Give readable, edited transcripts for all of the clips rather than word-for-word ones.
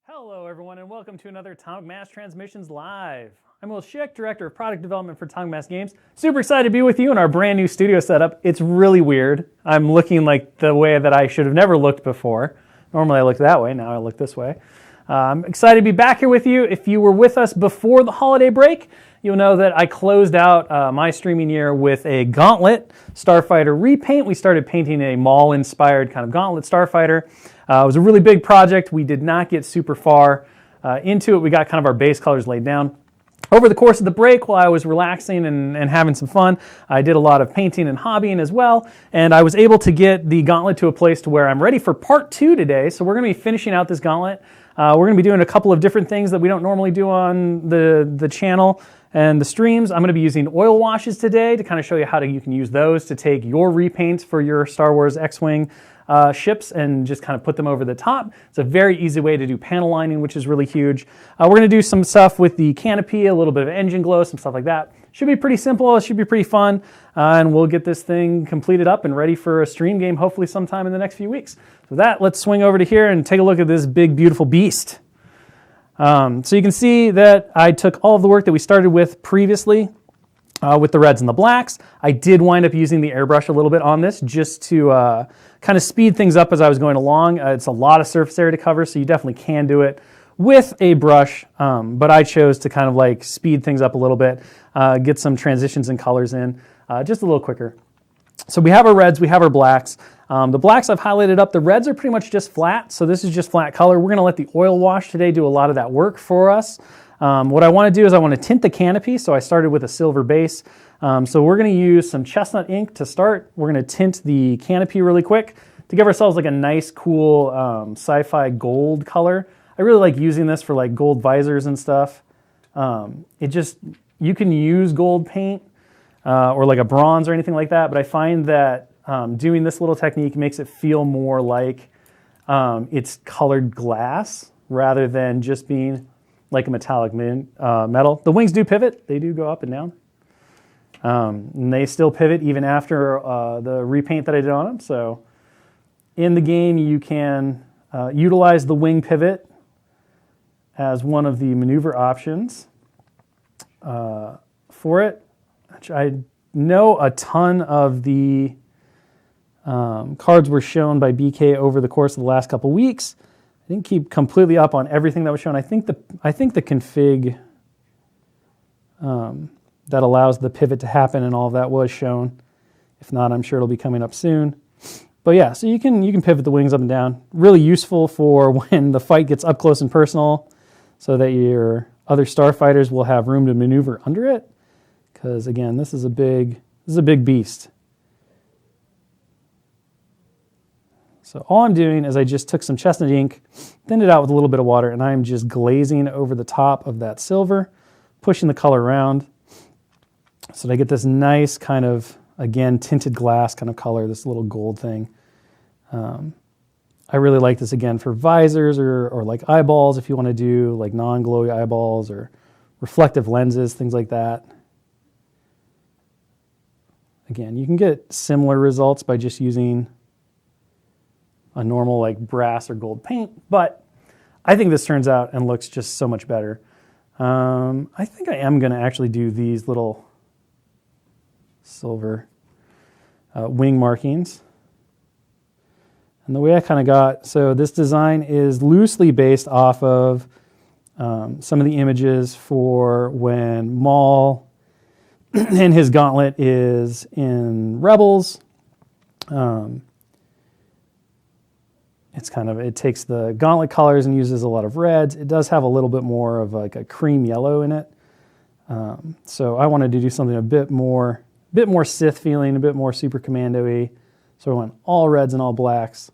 Hello everyone and welcome to another Atomic Mass Transmissions Live. I'm Will Schick, Director of Product Development for Atomic Mass Games. Super excited to be with you in our brand new studio setup. It's really weird. I'm looking like the way that I should have never looked before. Normally I look that way, now I look this way. I'm excited to be back here with you. If you were with us before the holiday break, you'll know that I closed out my streaming year with a Gauntlet Starfighter repaint. We started painting a mall-inspired kind of Gauntlet Starfighter. It was a really big project. We did not get super far into it. We got kind of our base colors laid down. Over the course of the break, while I was relaxing and having some fun, I did a lot of painting and hobbying as well, and I was able to get the Gauntlet to a place to where I'm ready for part 2 today. So we're going to be finishing out this Gauntlet. We're going to be doing a couple of different things that we don't normally do on the channel and the streams. I'm going to be using oil washes today to kind of show you how you can use those to take your repaints for your Star Wars X-Wing ships and just kind of put them over the top. It's a very easy way to do panel lining, which is really huge. We're going to do some stuff with the Canopy, a little bit of engine glow, some stuff like that. Should be pretty simple, it should be pretty fun, and we'll get this thing completed up and ready for a stream game hopefully sometime in the next few weeks. So with that, let's swing over to here and take a look at this big, beautiful beast. So you can see that I took all of the work that we started with previously with the reds and the blacks. I did wind up using the airbrush a little bit on this just to kind of speed things up as I was going along. It's a lot of surface area to cover, so you definitely can do it with a brush, but I chose to kind of like speed things up a little bit, get some transitions and colors in just a little quicker. So we have our reds, we have our blacks. The blacks I've highlighted up. The reds are pretty much just flat, so this is just flat color. We're going to let the oil wash today do a lot of that work for us. What I want to do is I want to tint the canopy, so I started with a silver base. So we're going to use some chestnut ink to start. We're going to tint the canopy really quick to give ourselves like a nice, cool sci-fi gold color. I really like using this for like gold visors and stuff. You can use gold paint or like a bronze or anything like that, but I find that doing this little technique makes it feel more like it's colored glass rather than just being like a metallic metal. The wings do pivot. They do go up and down. And they still pivot even after the repaint that I did on them. So in the game, you can utilize the wing pivot as one of the maneuver options for it. Which I know a ton of the cards were shown by BK over the course of the last couple weeks. I didn't keep completely up on everything that was shown. I think the config that allows the pivot to happen and all of that was shown. If not, I'm sure it'll be coming up soon. But yeah, so you can pivot the wings up and down. Really useful for when the fight gets up close and personal, so that your other starfighters will have room to maneuver under it. Because again, this is a big beast. So all I'm doing is I just took some chestnut ink, thinned it out with a little bit of water, and I'm just glazing over the top of that silver, pushing the color around so that I get this nice kind of, again, tinted glass kind of color, this little gold thing. I really like this, again, for visors or like eyeballs if you want to do like non-glowy eyeballs or reflective lenses, things like that. Again, you can get similar results by just using a normal like brass or gold paint, but I think this turns out and looks just so much better. I think I am going to actually do these little silver wing markings. And the way I kind of got, so this design is loosely based off of some of the images for when Maul and his gauntlet is in Rebels. It takes the gauntlet colors and uses a lot of reds. It does have a little bit more of like a cream yellow in it. So I wanted to do something a bit more Sith feeling, a bit more Super Commando-y. So I went all reds and all blacks,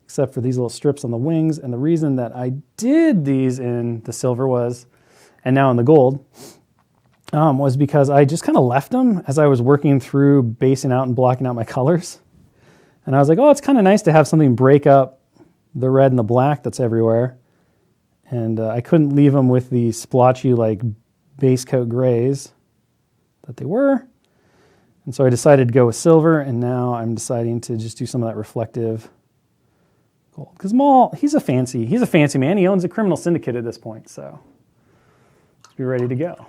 except for these little strips on the wings. And the reason that I did these in the silver and now in the gold, was because I just kind of left them as I was working through basing out and blocking out my colors. And I was like, oh, it's kind of nice to have something break up the red and the black that's everywhere. And I couldn't leave them with the splotchy, like, base coat grays that they were. And so I decided to go with silver, and now I'm deciding to just do some of that reflective gold. Because Maul, he's a fancy man. He owns a criminal syndicate at this point, so let's be ready to go.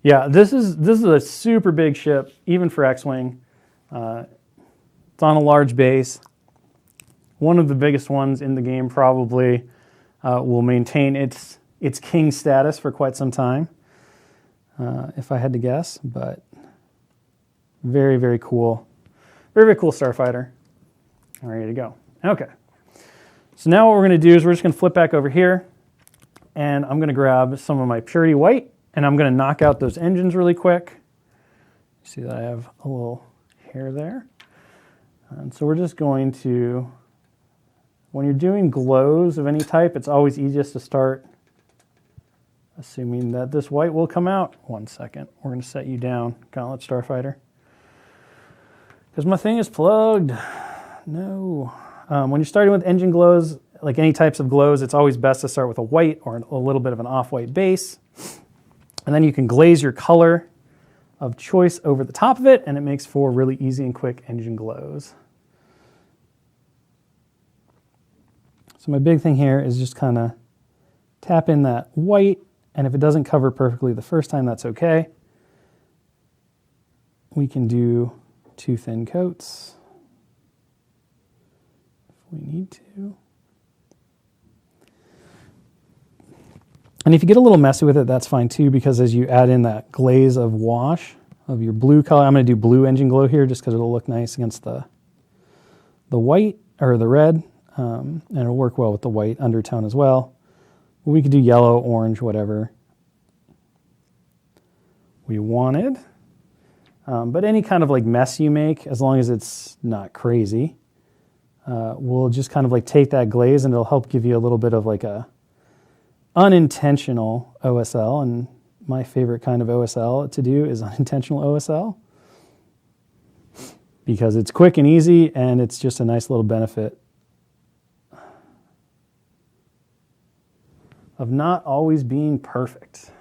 Yeah, this is a super big ship, even for X-Wing. It's on a large base. One of the biggest ones in the game, probably. Will maintain its king status for quite some time, if I had to guess. But very, very cool. Very, very cool starfighter. All ready to go. Okay. So now what we're going to do is we're just going to flip back over here, and I'm going to grab some of my Purity White, and I'm going to knock out those engines really quick. See that I have a little hair there. And so we're just going to, when you're doing glows of any type, it's always easiest to start assuming that this white will come out. 1 second. We're going to set you down, Gauntlet Starfighter. Because my thing is plugged. No. When you're starting with engine glows, like any types of glows, it's always best to start with a white or a little bit of an off-white base. And then you can glaze your color of choice over the top of it, and it makes for really easy and quick engine glows. So my big thing here is just kind of tap in that white, and if it doesn't cover perfectly the first time, that's okay. We can do 2 thin coats if we need to. And if you get a little messy with it, that's fine too, because as you add in that glaze of wash of your blue color, I'm going to do blue engine glow here just because it'll look nice against the white or the red, and it'll work well with the white undertone as well. We could do yellow, orange, whatever we wanted. But any kind of like mess you make, as long as it's not crazy, we'll just kind of like take that glaze and it'll help give you a little bit of like a unintentional OSL, and my favorite kind of OSL to do is unintentional OSL because it's quick and easy and it's just a nice little benefit of not always being perfect.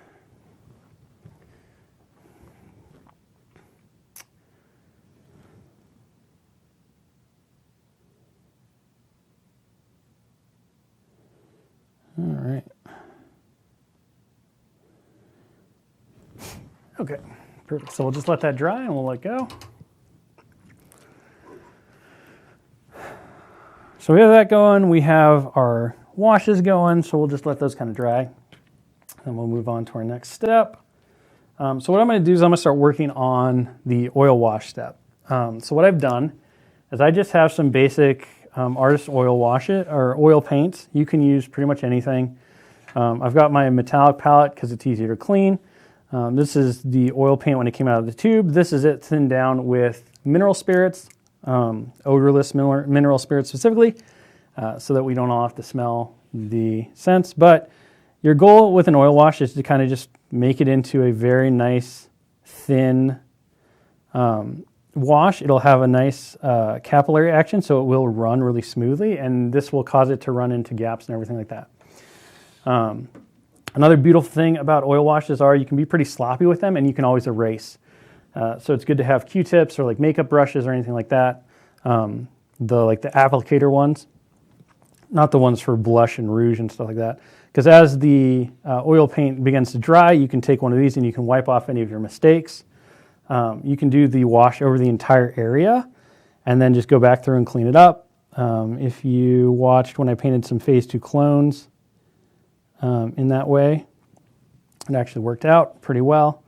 All right. Okay, perfect. So we'll just let that dry and we'll let go. So we have that going. We have our washes going, so we'll just let those kind of dry. And we'll move on to our next step. So what I'm going to do is I'm going to start working on the oil wash step. So what I've done is I just have some basic artist oil wash it or oil paints. You can use pretty much anything. I've got my metallic palette because it's easier to clean. This is the oil paint when it came out of the tube. This is it thinned down with mineral spirits, odorless mineral spirits specifically, so that we don't all have to smell the scents. But your goal with an oil wash is to kind of just make it into a very nice, thin wash. It'll have a nice capillary action, so it will run really smoothly, and this will cause it to run into gaps and everything like that. Another beautiful thing about oil washes are you can be pretty sloppy with them and you can always erase. So it's good to have Q-tips or like makeup brushes or anything like that. The applicator ones, not the ones for blush and rouge and stuff like that. Because as the oil paint begins to dry, you can take one of these and you can wipe off any of your mistakes. You can do the wash over the entire area and then just go back through and clean it up. If you watched when I painted some Phase 2 clones, in that way, it actually worked out pretty well.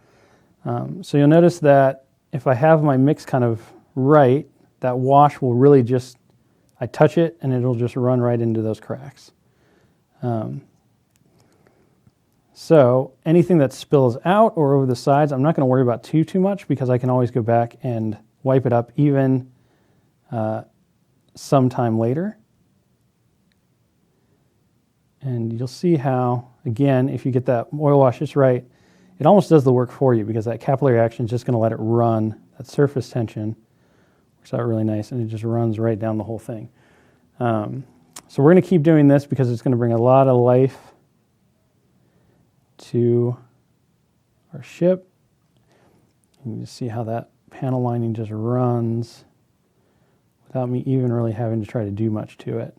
So you'll notice that if I have my mix kind of right, that wash will really just, I touch it and it'll just run right into those cracks. So anything that spills out or over the sides, I'm not going to worry about too much because I can always go back and wipe it up even sometime later. And you'll see how, again, if you get that oil wash just right, it almost does the work for you because that capillary action is just going to let it run. That surface tension works out really nice, and it just runs right down the whole thing. So we're going to keep doing this because it's going to bring a lot of life to our ship. You can just see how that panel lining just runs without me even really having to try to do much to it.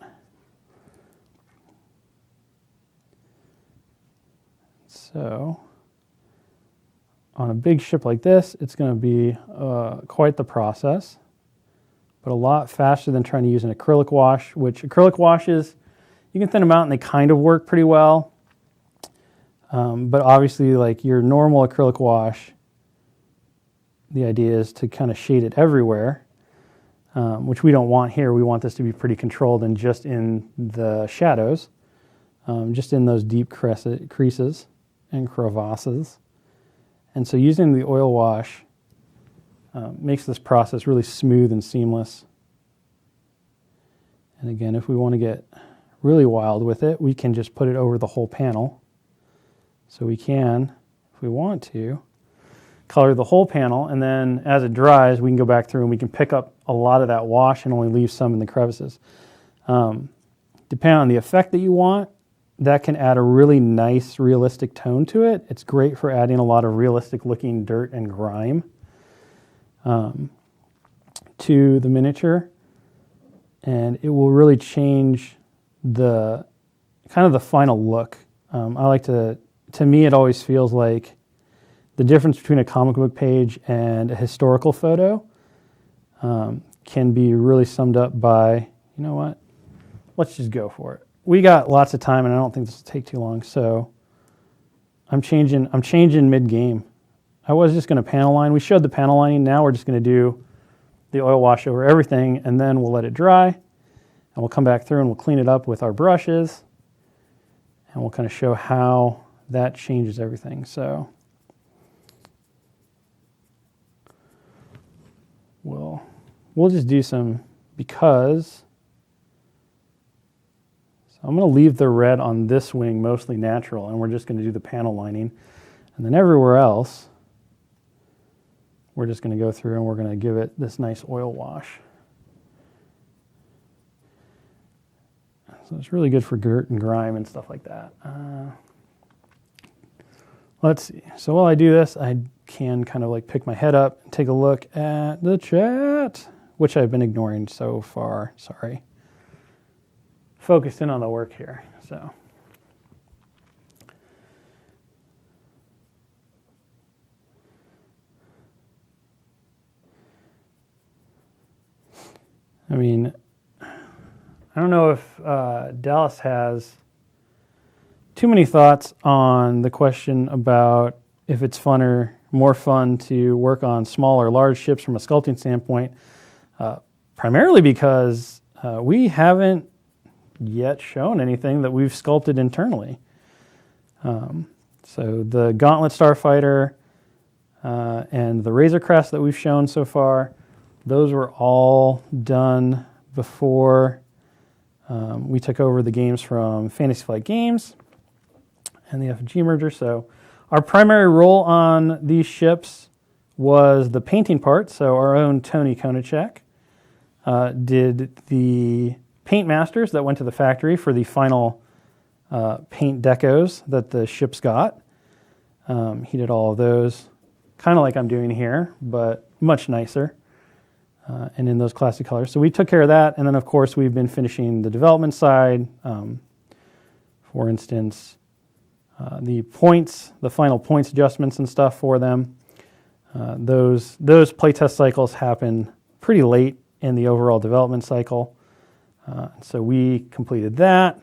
So on a big ship like this, it's going to be quite the process, but a lot faster than trying to use an acrylic wash, which acrylic washes, you can thin them out and they kind of work pretty well. But obviously, like your normal acrylic wash, the idea is to kind of shade it everywhere, which we don't want here. We want this to be pretty controlled and just in the shadows, just in those deep creases and crevasses. And so using the oil wash makes this process really smooth and seamless. And again, if we want to get really wild with it, we can just put it over the whole panel. So we can, if we want to, color the whole panel, and then as it dries, we can go back through and we can pick up a lot of that wash and only leave some in the crevices. Depending on the effect that you want, that can add a really nice, realistic tone to it. It's great for adding a lot of realistic looking dirt and grime to the miniature. And it will really change the kind of the final look. I like to me, it always feels like the difference between a comic book page and a historical photo can be really summed up by, you know what, let's just go for it. We got lots of time, and I don't think this will take too long, so I'm changing mid-game. I was just going to panel line. We showed the panel lining. Now we're just going to do the oil wash over everything, and then we'll let it dry, and we'll come back through and we'll clean it up with our brushes, and we'll kind of show how that changes everything. So we'll just do some, because I'm going to leave the red on this wing mostly natural, and we're just going to do the panel lining. And then everywhere else, we're just going to go through and we're going to give it this nice oil wash. So it's really good for dirt and grime and stuff like that. Let's see. So while I do this, I can kind of like pick my head up and take a look at the chat, which I've been ignoring so far. Sorry. Focused in on the work here. So I mean, I don't know if Dallas has too many thoughts on the question about if it's more fun to work on small or large ships from a sculpting standpoint, primarily because we haven't yet shown anything that we've sculpted internally. So the Gauntlet Starfighter and the Razor Crest that we've shown so far, those were all done before we took over the games from Fantasy Flight Games and the FG merger. So our primary role on these ships was the painting part. So our own Tony Konachek did the paint masters that went to the factory for the final paint decos that the ships got. He did all of those, kind of like I'm doing here, but much nicer and in those classic colors. So we took care of that, and then of course we've been finishing the development side. For instance, the final points adjustments and stuff for them. Those playtest cycles happen pretty late in the overall development cycle. So we completed that.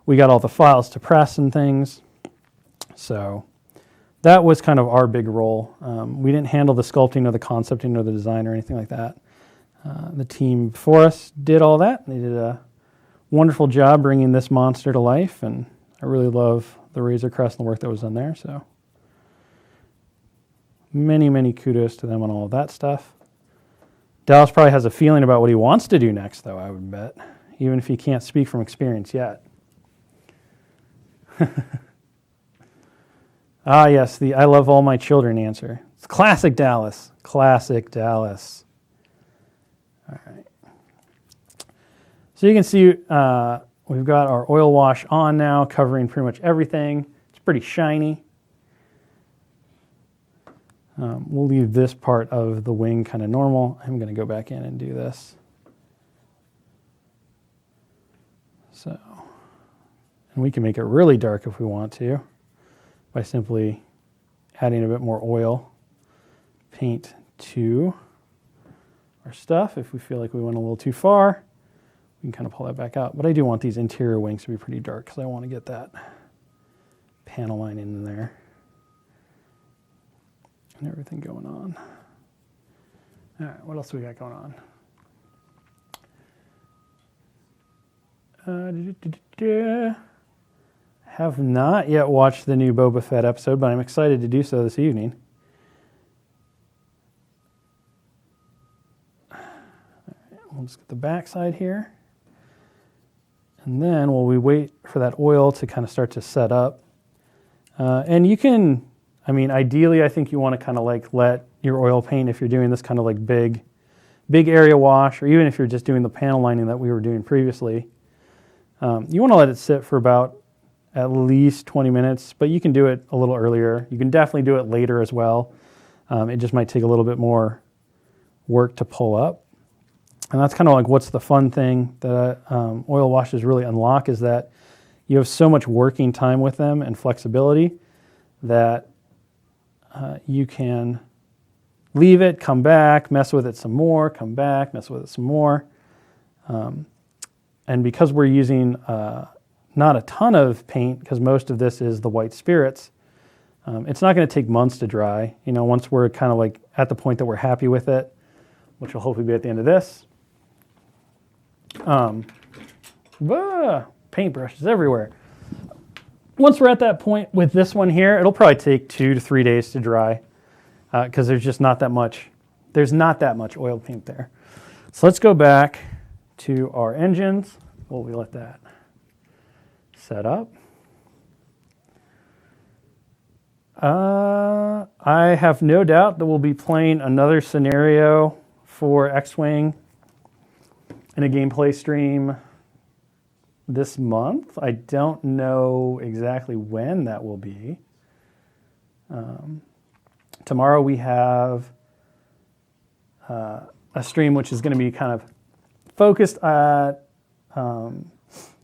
We got all the files to press and things. So that was kind of our big role. We didn't handle the sculpting or the concepting or the design or anything like that. The team before us did all that. They did a wonderful job bringing this monster to life, and I really love the Razor Crest and the work that was done there. So many, many kudos to them on all of that stuff. Dallas probably has a feeling about what he wants to do next, though, I would bet, even if he can't speak from experience yet. Yes, the I love all my children answer. It's classic Dallas. Classic Dallas. All right. So you can see we've got our oil wash on now, covering pretty much everything. It's pretty shiny. We'll leave this part of the wing kind of normal. I'm going to go back in and do this. So, and we can make it really dark if we want to by simply adding a bit more oil paint to our stuff. If we feel like we went a little too far, we can kind of pull that back out. But I do want these interior wings to be pretty dark because I want to get that panel line in there and everything going on. All right, what else do we got going on? Have not yet watched the new Boba Fett episode, but I'm excited to do so this evening. All right, we'll just get the back side here. And then while we wait for that oil to kind of start to set up, and you can, I mean, ideally, I think you want to kind of like let your oil paint, if you're doing this kind of like big area wash, or even if you're just doing the panel lining that we were doing previously, you want to let it sit for about at least 20 minutes, but you can do it a little earlier. You can definitely do it later as well. It just might take a little bit more work to pull up. And that's kind of like what's the fun thing that oil washes really unlock, is that you have so much working time with them and flexibility that you can leave it, come back, mess with it some more, come back, mess with it some more. And because we're using not a ton of paint, because most of this is the white spirits, it's not going to take months to dry. You know, once we're kind of like at the point that we're happy with it, which will hopefully be at the end of this. Paintbrushes everywhere. Once we're at that point with this one here, it'll probably take 2 to 3 days to dry because there's just not that much. There's not that much oil paint there. So let's go back to our engines. We'll let that set up. I have no doubt that we'll be playing another scenario for X-Wing in a gameplay stream this month. I don't know exactly when that will be. Tomorrow we have a stream which is going to be kind of focused at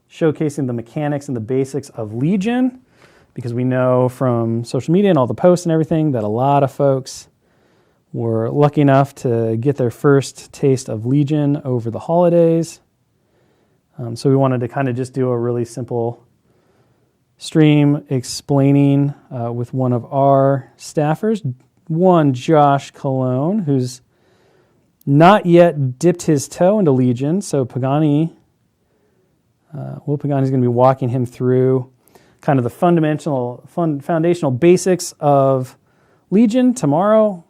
showcasing the mechanics and the basics of Legion, because we know from social media and all the posts and everything that a lot of folks were lucky enough to get their first taste of Legion over the holidays. So we wanted to kind of just do a really simple stream explaining with one of our staffers, one Josh Colon, who's not yet dipped his toe into Legion. So Pagani, Will Pagani's going to be walking him through kind of the foundational basics of Legion tomorrow.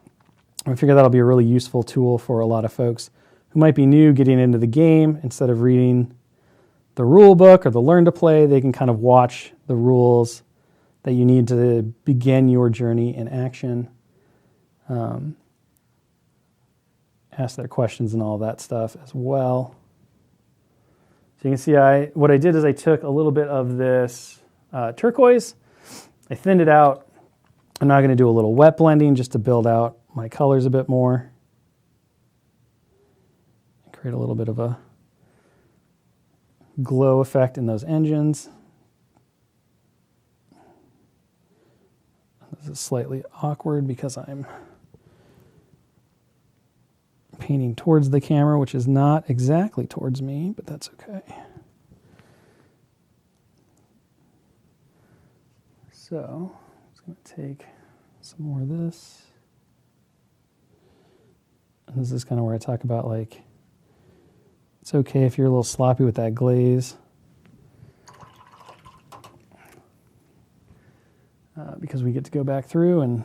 I figure that'll be a really useful tool for a lot of folks who might be new getting into the game. Instead of reading the rule book or the learn to play, they can kind of watch the rules that you need to begin your journey in action. Ask their questions and all that stuff as well. So you can see what I did is I took a little bit of this turquoise, I thinned it out. I'm now going to do a little wet blending just to build out my colors a bit more. Create a little bit of a glow effect in those engines. This is slightly awkward because I'm painting towards the camera, which is not exactly towards me, but that's okay. So I'm just going to take some more of this. And this is kind of where I talk about, like, it's okay if you're a little sloppy with that glaze. Because we get to go back through and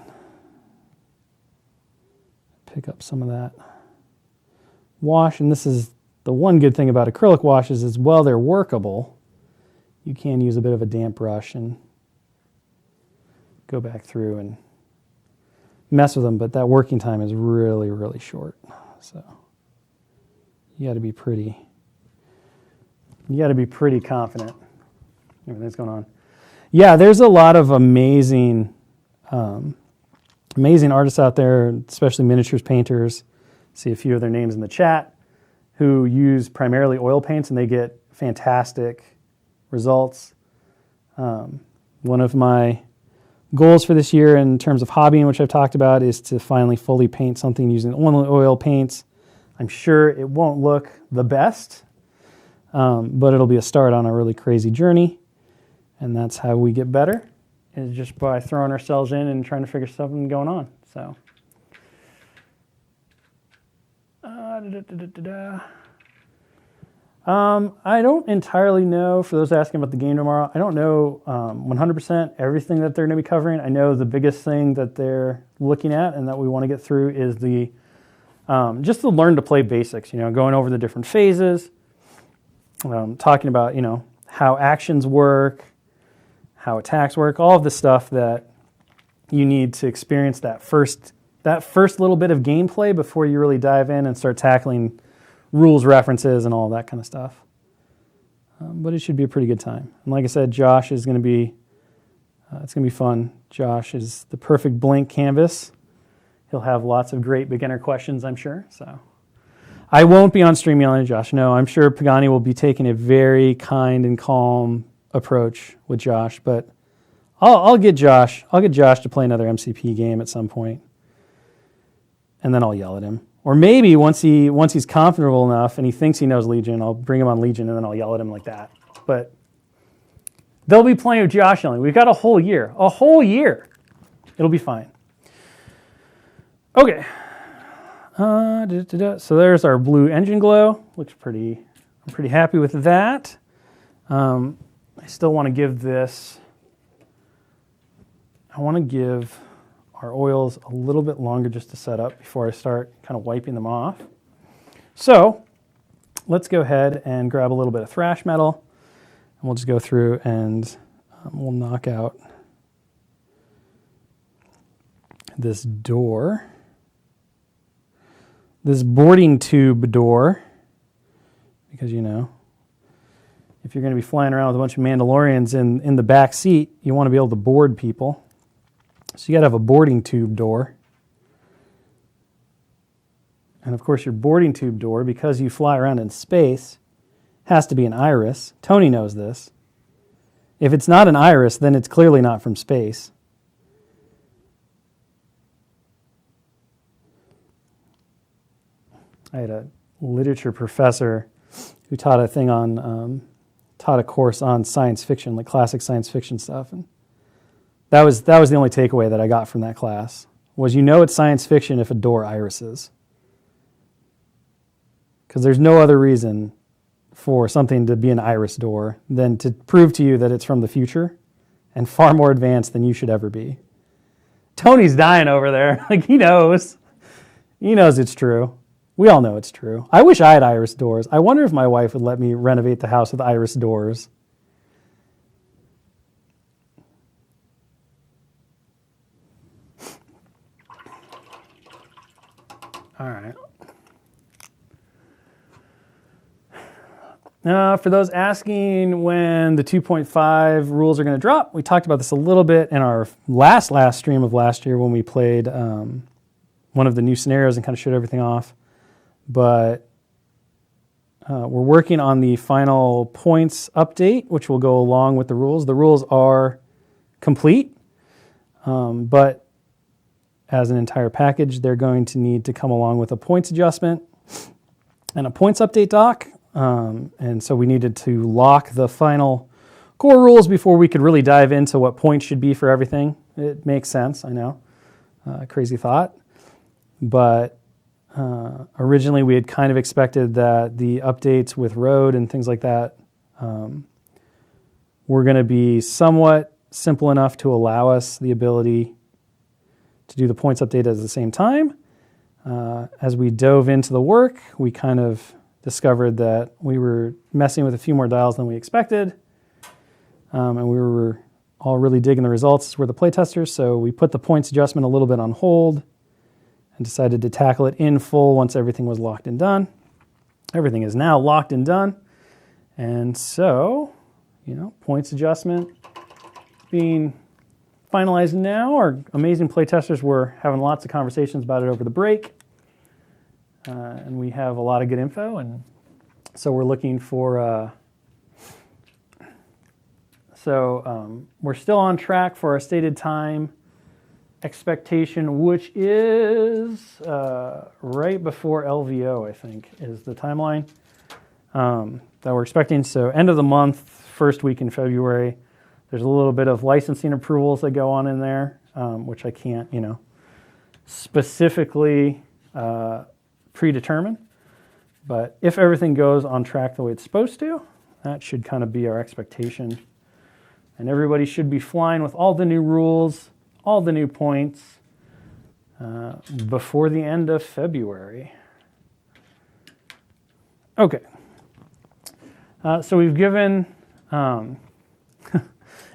pick up some of that wash. And this is the one good thing about acrylic washes is, while they're workable, you can use a bit of a damp brush and go back through and mess with them, but that working time is really, really short. So you got to be pretty confident. Everything's going on. Yeah, there's a lot of amazing artists out there, especially miniatures painters. See a few of their names in the chat, who use primarily oil paints, and they get fantastic results. One of my goals for this year in terms of hobbying, which I've talked about, is to finally fully paint something using only oil paints. I'm sure it won't look the best, but it'll be a start on a really crazy journey. And that's how we get better, is just by throwing ourselves in and trying to figure something going on. So, I don't entirely know, for those asking about the game tomorrow, I don't know 100% everything that they're going to be covering. I know the biggest thing that they're looking at and that we want to get through is the just the learn to play basics, going over the different phases, talking about, how actions work, how attacks work, all of the stuff that you need to experience that first little bit of gameplay before you really dive in and start tackling rules references and all that kind of stuff. But it should be a pretty good time. And like I said, Josh is going to be, it's going to be fun. Josh is the perfect blank canvas. He'll have lots of great beginner questions, I'm sure. So I won't be on stream yelling at Josh. No, I'm sure Pagani will be taking a very kind and calm approach with Josh, but I'll get Josh to play another MCP game at some point, and then I'll yell at him. Or maybe once he's comfortable enough and he thinks he knows Legion, I'll bring him on Legion and then I'll yell at him like that. But they'll be playing with Josh yelling. We've got a whole year. It'll be fine. Okay. So there's our blue engine glow. Looks pretty. I'm pretty happy with that. I still want to give this. I want to give our oils a little bit longer just to set up before I start kind of wiping them off. So let's go ahead and grab a little bit of thrash metal, and we'll just go through and we'll knock out this door, this boarding tube door, because if you're going to be flying around with a bunch of Mandalorians in the back seat, you want to be able to board people. So you got to have a boarding tube door. And of course your boarding tube door, because you fly around in space, has to be an iris. Tony knows this. If it's not an iris, then it's clearly not from space. I had a literature professor who taught a course on science fiction, like classic science fiction stuff, and that was the only takeaway that I got from that class, was it's science fiction if a door irises. Because there's no other reason for something to be an iris door than to prove to you that it's from the future and far more advanced than you should ever be. Tony's dying over there. Like, he knows. He knows it's true. We all know it's true. I wish I had iris doors. I wonder if my wife would let me renovate the house with iris doors. All right. For those asking when the 2.5 rules are going to drop, we talked about this a little bit in our last stream of last year when we played one of the new scenarios and kind of showed everything off. But we're working on the final points update, which will go along with the rules. The rules are complete, but as an entire package, they're going to need to come along with a points adjustment and a points update doc. And so we needed to lock the final core rules before we could really dive into what points should be for everything. It makes sense, I know. Crazy thought. But originally we had kind of expected that the updates with road and things like that were going to be somewhat simple enough to allow us the ability to do the points update at the same time. As we dove into the work, we kind of discovered that we were messing with a few more dials than we expected, and we were all really digging the results. We're the playtesters, so we put the points adjustment a little bit on hold and decided to tackle it in full once everything was locked and done. Everything is now locked and done, and so, points adjustment being finalized now. Our amazing playtesters were having lots of conversations about it over the break. And we have a lot of good info, and so we're looking for So we're still on track for our stated time expectation, which is right before LVO, I think, is the timeline that we're expecting. So end of the month, first week in February. There's a little bit of licensing approvals that go on in there, which I can't, specifically predetermine. But if everything goes on track the way it's supposed to, that should kind of be our expectation. And everybody should be flying with all the new rules, all the new points before the end of February. Okay. So we've given,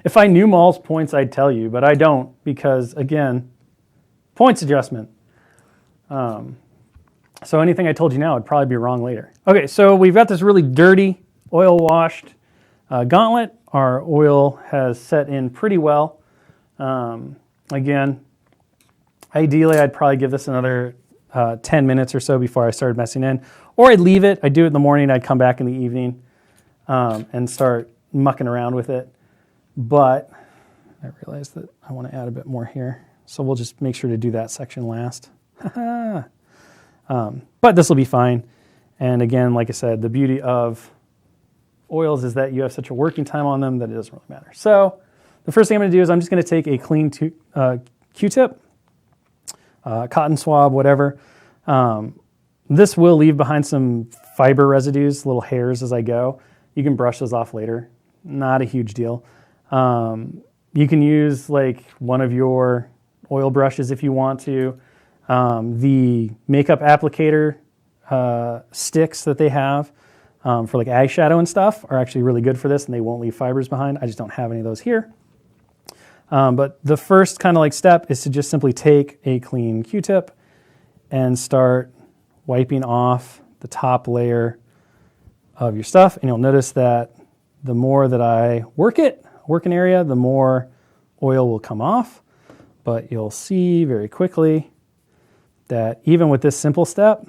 if I knew Maul's points, I'd tell you, but I don't because, again, points adjustment. So anything I told you now would probably be wrong later. Okay, so we've got this really dirty, oil-washed Gauntlet. Our oil has set in pretty well. Again, ideally, I'd probably give this another 10 minutes or so before I started messing in. Or I'd leave it. I'd do it in the morning. I'd come back in the evening and start mucking around with it. But I realized that I want to add a bit more here. So we'll just make sure to do that section last. But this will be fine. And again, like I said, the beauty of oils is that you have such a working time on them that it doesn't really matter. So the first thing I'm going to do is I'm just going to take a clean Q-tip, cotton swab, whatever. This will leave behind some fiber residues, little hairs as I go. You can brush those off later. Not a huge deal. You can use like one of your oil brushes if you want to. The makeup applicator sticks that they have for like eyeshadow and stuff are actually really good for this, and they won't leave fibers behind. I just don't have any of those here. But the first kind of like step is to just simply take a clean Q-tip and start wiping off the top layer of your stuff. And you'll notice that the more that I work an area, the more oil will come off. But you'll see very quickly that even with this simple step,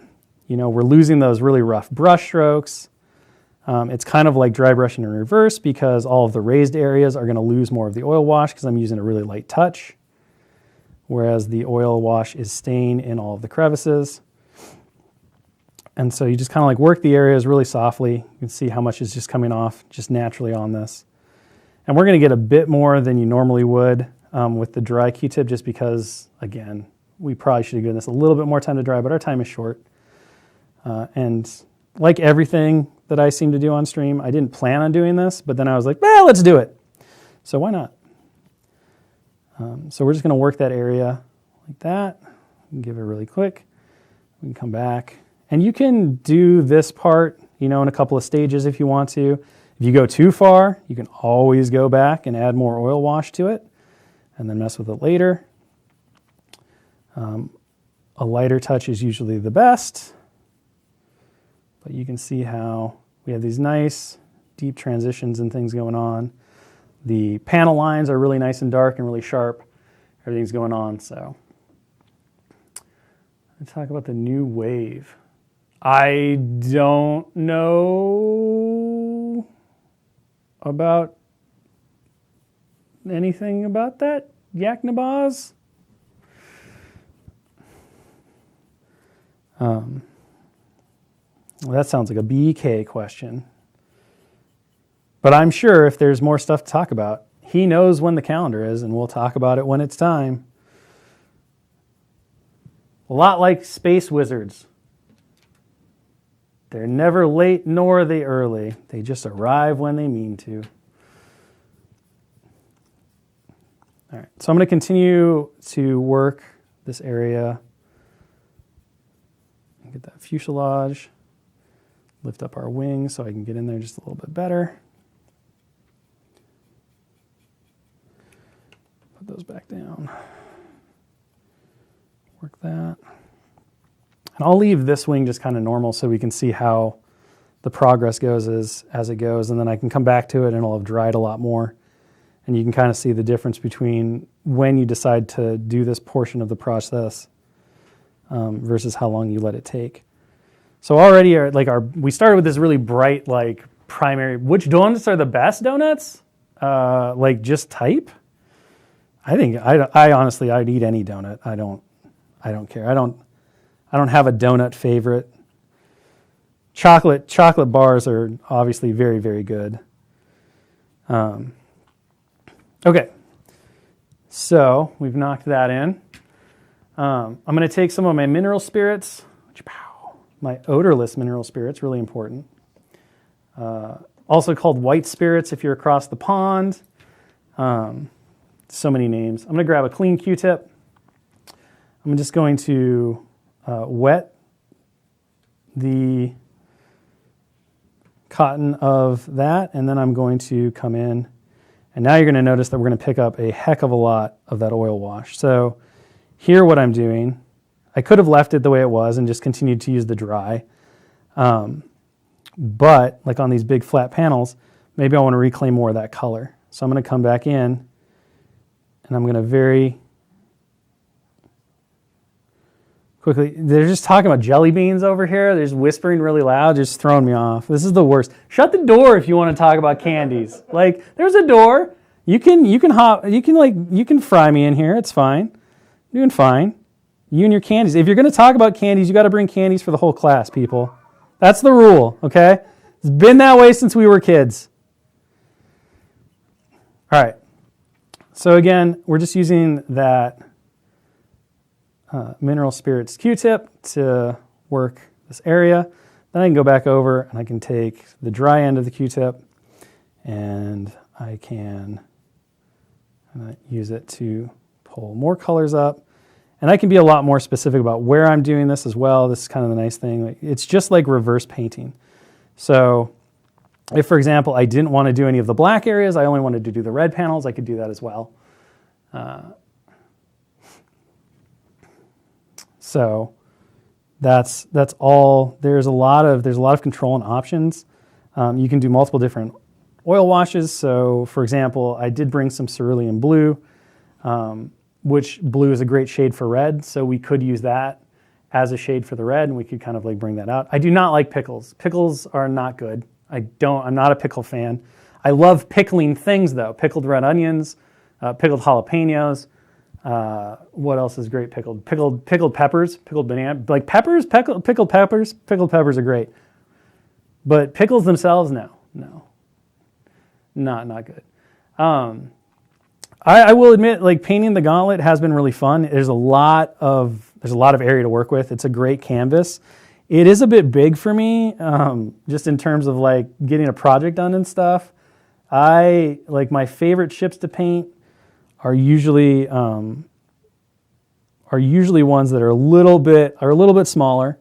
we're losing those really rough brush strokes. It's kind of like dry brushing in reverse because all of the raised areas are going to lose more of the oil wash because I'm using a really light touch, whereas the oil wash is staying in all of the crevices. And so you just kind of like work the areas really softly. You can see how much is just coming off just naturally on this. And we're going to get a bit more than you normally would with the dry Q-tip just because, again, we probably should have given this a little bit more time to dry, but our time is short. And like everything that I seem to do on stream, I didn't plan on doing this, but then I was like, well, let's do it. So why not? So we're just going to work that area like that. Give it really quick. We can come back. And you can do this part, in a couple of stages if you want to. If you go too far, you can always go back and add more oil wash to it and then mess with it later. A lighter touch is usually the best, but you can see how we have these nice deep transitions and things going on. The panel lines are really nice and dark and really sharp. Everything's going on, so. Let's talk about the new wave. I don't know about anything about that, Yaknabaz. Well, that sounds like a BK question. But I'm sure if there's more stuff to talk about, he knows when the calendar is, and we'll talk about it when it's time. A lot like space wizards. They're never late nor are they early. They just arrive when they mean to. All right, so I'm going to continue to work this area. Get that fuselage. Lift up our wings so I can get in there just a little bit better. Put those back down. Work that. And I'll leave this wing just kind of normal so we can see how the progress goes as it goes, and then I can come back to it and it'll have dried a lot more. And you can kind of see the difference between when you decide to do this portion of the process versus how long you let it take. So already we started with this really bright primary. Which donuts are the best donuts? like just type. I honestly, I'd eat any donut. I don't care. I don't have a donut favorite. Chocolate bars are obviously very, very good. Okay, so we've knocked that in. I'm going to take some of my mineral spirits, my odorless mineral spirits, really important. Also called white spirits if you're across the pond. So many names. I'm going to grab a clean Q-tip. I'm just going to wet the cotton of that, and then I'm going to come in, and now you're going to notice that we're going to pick up a heck of a lot of that oil wash. So here what I'm doing, I could have left it the way it was and just continued to use the dry, but like on these big flat panels, maybe I want to reclaim more of that color. So I'm going to come back in, and I'm going to very quickly, they're just talking about jelly beans over here. They're just whispering really loud, just throwing me off. This is the worst. Shut the door if you want to talk about candies. Like, there's a door. You can fry me in here. It's fine. I'm doing fine. You and your candies. If you're going to talk about candies, you got to bring candies for the whole class, people. That's the rule, okay? It's been that way since we were kids. All right. So again, we're just using that mineral spirits Q-tip to work this area. Then I can go back over and I can take the dry end of the Q-tip and I can use it to pull more colors up. And I can be a lot more specific about where I'm doing this as well. This is kind of the nice thing. It's just like reverse painting. So if, for example, I didn't want to do any of the black areas, I only wanted to do the red panels, I could do that as well. So that's all. There's a lot of control and options. You can do multiple different oil washes. So for example, I did bring some cerulean blue, which blue is a great shade for red. So we could use that as a shade for the red, and we could kind of like bring that out. I do not like pickles. Pickles are not good. I'm not a pickle fan. I love pickling things though. Pickled red onions, pickled jalapenos. What else is great pickled? Pickled peppers, pickled banana, like peppers, pickled peppers are great. But pickles themselves, no, not good. I will admit, like painting the Gauntlet has been really fun. There's a lot of area to work with. It's a great canvas. It is a bit big for me, just in terms of like getting a project done and stuff. My favorite ships to paint are usually ones that are a little bit smaller.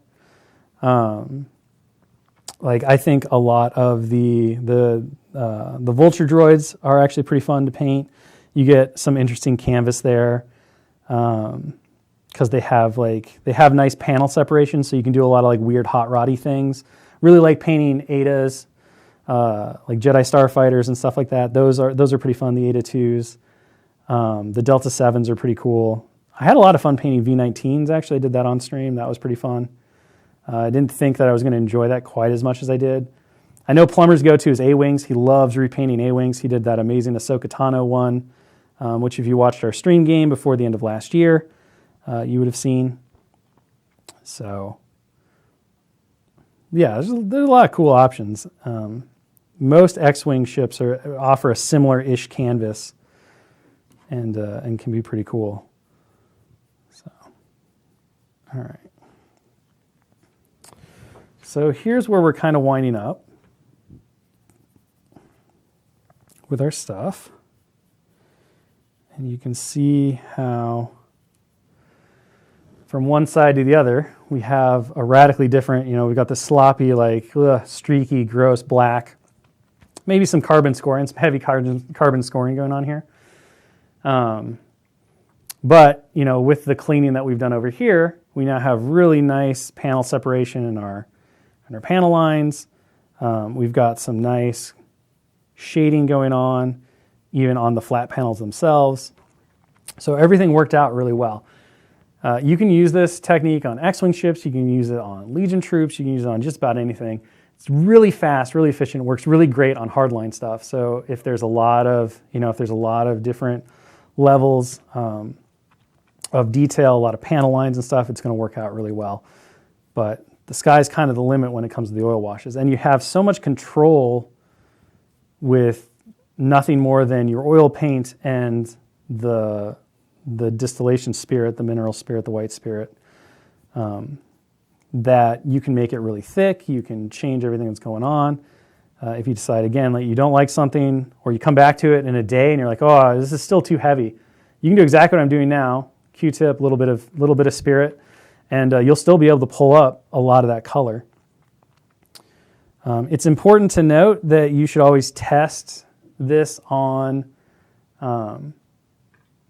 Like I think a lot of the vulture droids are actually pretty fun to paint. You get some interesting canvas there because they have nice panel separation, so you can do a lot of like weird hot roddy things. Really like painting Adas, like Jedi Starfighters and stuff like that. Those are pretty fun. The Ada 2s. The Delta 7s are pretty cool. I had a lot of fun painting V19s, actually. I did that on stream. That was pretty fun. I didn't think that I was going to enjoy that quite as much as I did. I know Plumber's go-to is A-Wings. He loves repainting A-Wings. He did that amazing Ahsoka Tano one, which if you watched our stream game before the end of last year, you would have seen. So, yeah, there's a lot of cool options. Most X-Wing ships offer a similar-ish canvas and can be pretty cool. So, all right. So here's where we're kind of winding up with our stuff. And you can see how from one side to the other, we have a radically different, we've got this sloppy, streaky, gross black, maybe some carbon scoring, some heavy carbon scoring going on here. But, with the cleaning that we've done over here, we now have really nice panel separation in our panel lines. We've got some nice shading going on, even on the flat panels themselves. So everything worked out really well. You can use this technique on X-Wing ships. You can use it on Legion troops. You can use it on just about anything. It's really fast, really efficient, works really great on hardline stuff. So if there's a lot of, different levels of detail, a lot of panel lines and stuff, it's going to work out really well. But the sky's kind of the limit when it comes to the oil washes. And you have so much control with nothing more than your oil paint and the distillation spirit, the mineral spirit, the white spirit, that you can make it really thick. You can change everything that's going on. If you decide, again, like you don't like something, or you come back to it in a day and you're like, oh, this is still too heavy, you can do exactly what I'm doing now. Q-tip, a little bit of spirit, and you'll still be able to pull up a lot of that color. It's important to note that you should always test this on,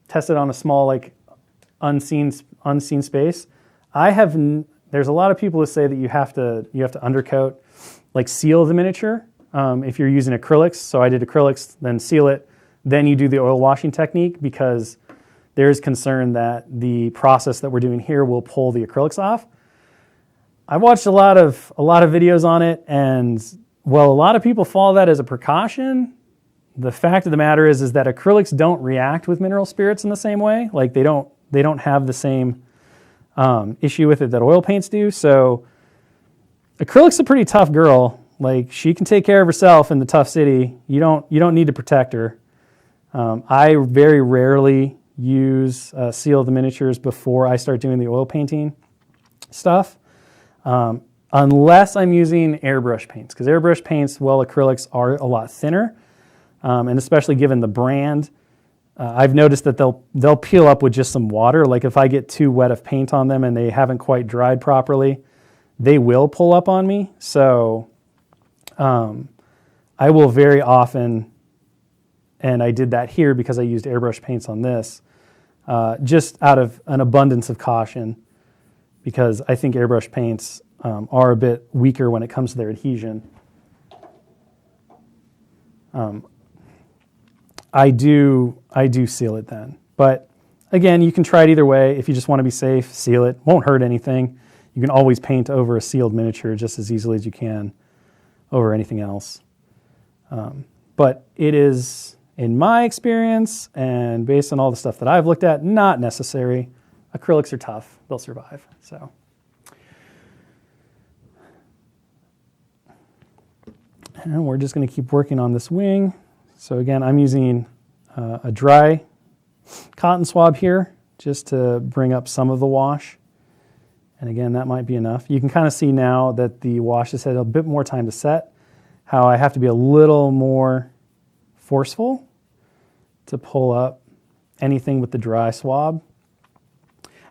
test it on a small, like unseen space. There's a lot of people who say that you have to undercoat, like seal the miniature if you're using acrylics. So I did acrylics, then seal it, then you do the oil washing technique, because there's concern that the process that we're doing here will pull the acrylics off. I've watched a lot of videos on it, and while a lot of people follow that as a precaution, the fact of the matter is that acrylics don't react with mineral spirits in the same way. Like they don't have the same issue with it that oil paints do. So acrylic's a pretty tough girl. Like she can take care of herself in the tough city. You don't need to protect her. I very rarely use seal the miniatures before I start doing the oil painting stuff, unless I'm using airbrush paints, because airbrush paints, well, acrylics are a lot thinner, and especially given the brand, I've noticed that they'll peel up with just some water. Like if I get too wet of paint on them and they haven't quite dried properly, they will pull up on me. So I will very often, and I did that here because I used airbrush paints on this, just out of an abundance of caution, because I think airbrush paints are a bit weaker when it comes to their adhesion. I do seal it then. But again, you can try it either way. If you just want to be safe, seal it. Won't hurt anything. You can always paint over a sealed miniature just as easily as you can over anything else. But it is, in my experience, and based on all the stuff that I've looked at, not necessary. Acrylics are tough. They'll survive. So, and we're just going to keep working on this wing. So again, I'm using a dry cotton swab here just to bring up some of the wash. And again, that might be enough. You can kind of see now that the wash has had a bit more time to set, how I have to be a little more forceful to pull up anything with the dry swab.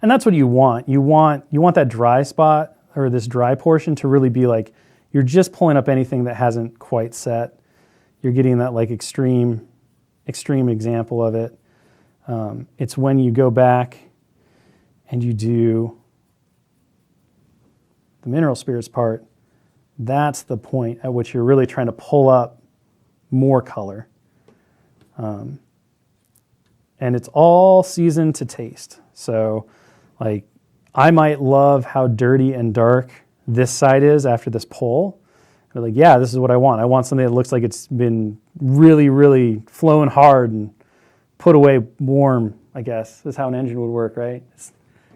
And that's what you want. You want that dry spot, or this dry portion, to really be like you're just pulling up anything that hasn't quite set. You're getting that like extreme example of it. It's when you go back and you do the mineral spirits part, that's the point at which you're really trying to pull up more color. And it's all seasoned to taste. So like I might love how dirty and dark this side is after this pull. They're like, yeah, this is what I want. I want something that looks like it's been really, really flowing hard and put away warm, I guess. That's how an engine would work, right?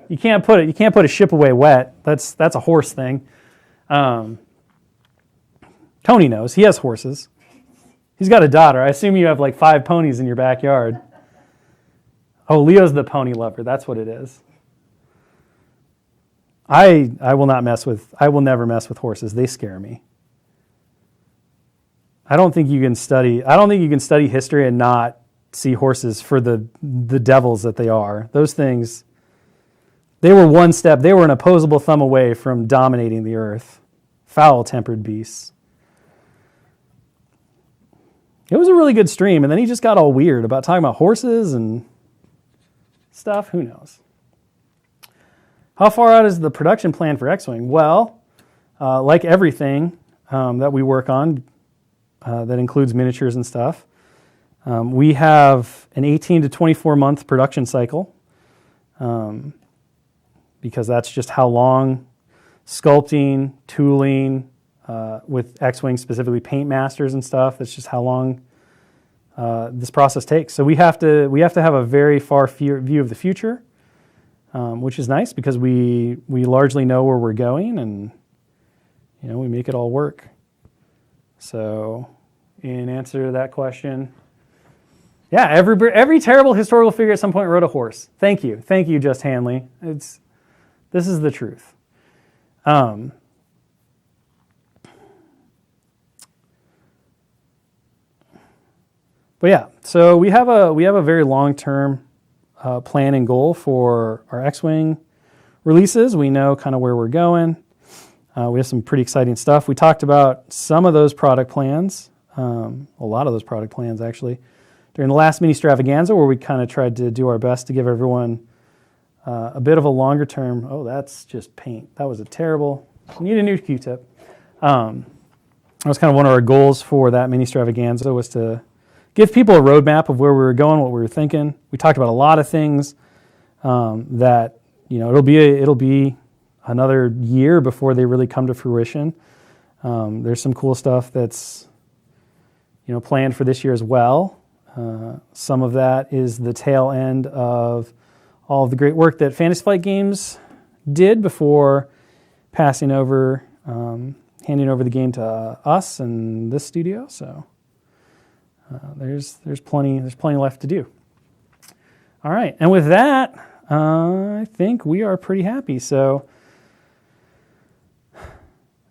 You can't put a ship away wet. That's a horse thing. Tony knows. He has horses. He's got a daughter. I assume you have like 5 ponies in your backyard. Oh, Leo's the pony lover. That's what it is. I will never mess with horses. They scare me. I don't think you can study history and not see horses for the devils that they are. Those things, they were an opposable thumb away from dominating the earth. Foul-tempered beasts. It was a really good stream, and then he just got all weird about talking about horses and stuff. Who knows? How far out is the production plan for X-Wing? Well, like everything that we work on, that includes miniatures and stuff, we have an 18 to 24 month production cycle, because that's just how long sculpting, tooling, with X-Wing, specifically paint masters and stuff. That's just how long this process takes. So we have to have a very far view of the future, which is nice because we largely know where we're going, and we make it all work. So in answer to that question, yeah, every terrible historical figure at some point rode a horse. Thank you, Just Hanley. This is the truth. But yeah, so we have a very long-term plan and goal for our X-Wing releases. We know kind of where we're going. We have some pretty exciting stuff. We talked about some of those product plans, a lot of those product plans actually, during the last mini extravaganza, where we kind of tried to do our best to give everyone a bit of a longer term. Oh, that's just paint. That was a terrible. Need a new Q-tip. That was kind of one of our goals for that mini extravaganza, was to give people a roadmap of where we were going, what we were thinking. We talked about a lot of things that it'll be another year before they really come to fruition. There's some cool stuff that's planned for this year as well. Some of that is the tail end of all of the great work that Fantasy Flight Games did before handing over the game to us and this studio. So there's plenty left to do. All right, and with that, I think we are pretty happy. So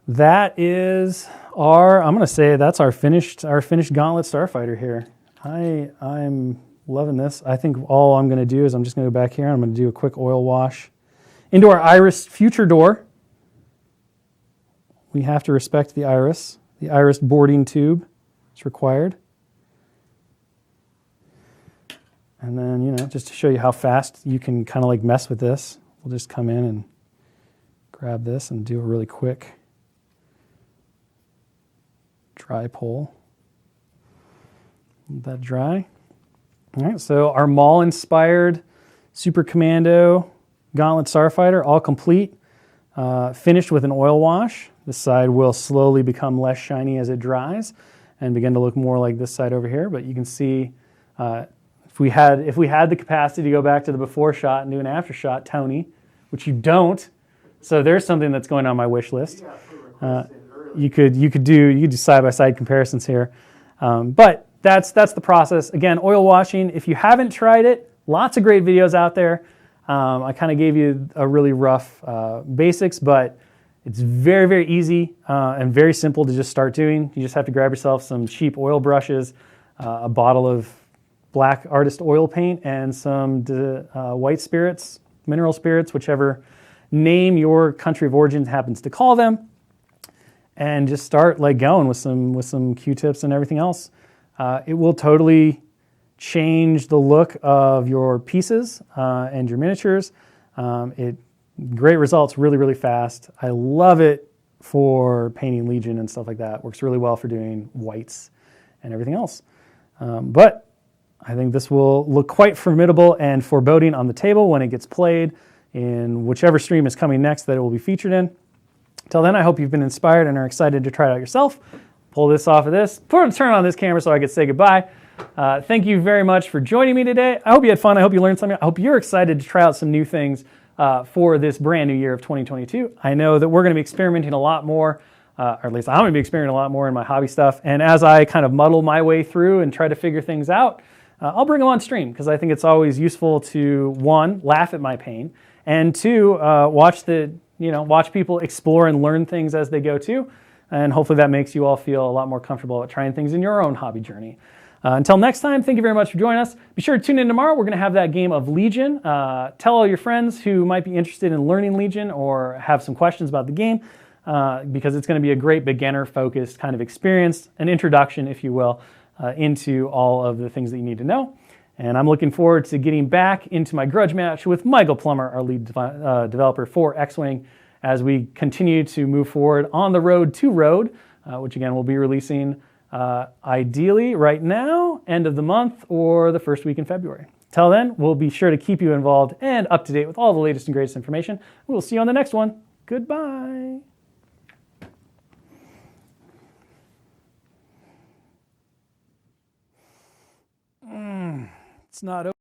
that is that's our finished Gauntlet Starfighter here. I'm loving this. I think all I'm going to do is I'm just going to go back here and I'm going to do a quick oil wash into our iris future door. We have to respect the iris boarding tube is required. And then, just to show you how fast you can kind of like mess with this, we'll just come in and grab this and do a really quick dry pull. Let that dry. All right, so our Maul-inspired Super Commando Gauntlet Starfighter, all complete, finished with an oil wash. This side will slowly become less shiny as it dries and begin to look more like this side over here. But you can see if we had the capacity to go back to the before shot and do an after shot, Tony, which you don't. So there's something that's going on my wish list. You could do side by side comparisons here, but that's the process. Again, oil washing. If you haven't tried it, lots of great videos out there. I kind of gave you a really rough basics, but it's very, very easy and very simple to just start doing. You just have to grab yourself some cheap oil brushes, a bottle of black artist oil paint, and some white spirits, mineral spirits, whichever name your country of origin happens to call them, and just start going with some Q-tips and everything else. It will totally change the look of your pieces and your miniatures. Great results really, really fast. I love it for painting Legion and stuff like that. Works really well for doing whites and everything else. But I think this will look quite formidable and foreboding on the table when it gets played in whichever stream is coming next that it will be featured in. Till then, I hope you've been inspired and are excited to try it out yourself. Pull this off of this, turn on this camera so I could say goodbye. Thank you very much for joining me today. I hope you had fun. I hope you learned something. I hope you're excited to try out some new things for this brand new year of 2022. I know that we're going to be experimenting a lot more, or at least I'm going to be experimenting a lot more in my hobby stuff. And as I kind of muddle my way through and try to figure things out, I'll bring them on stream, because I think it's always useful to, one, laugh at my pain, and two, watch people explore and learn things as they go too. And hopefully that makes you all feel a lot more comfortable at trying things in your own hobby journey. Until next time, thank you very much for joining us. Be sure to tune in tomorrow. We're going to have that game of Legion. Tell all your friends who might be interested in learning Legion or have some questions about the game, because it's going to be a great beginner-focused kind of experience, an introduction, if you will, into all of the things that you need to know. And I'm looking forward to getting back into my grudge match with Michael Plummer, our lead developer for X-Wing, as we continue to move forward on the road to Road, which again we'll be releasing ideally right now, end of the month, or the first week in February. Till then, we'll be sure to keep you involved and up to date with all the latest and greatest information. We'll see you on the next one. Goodbye. It's not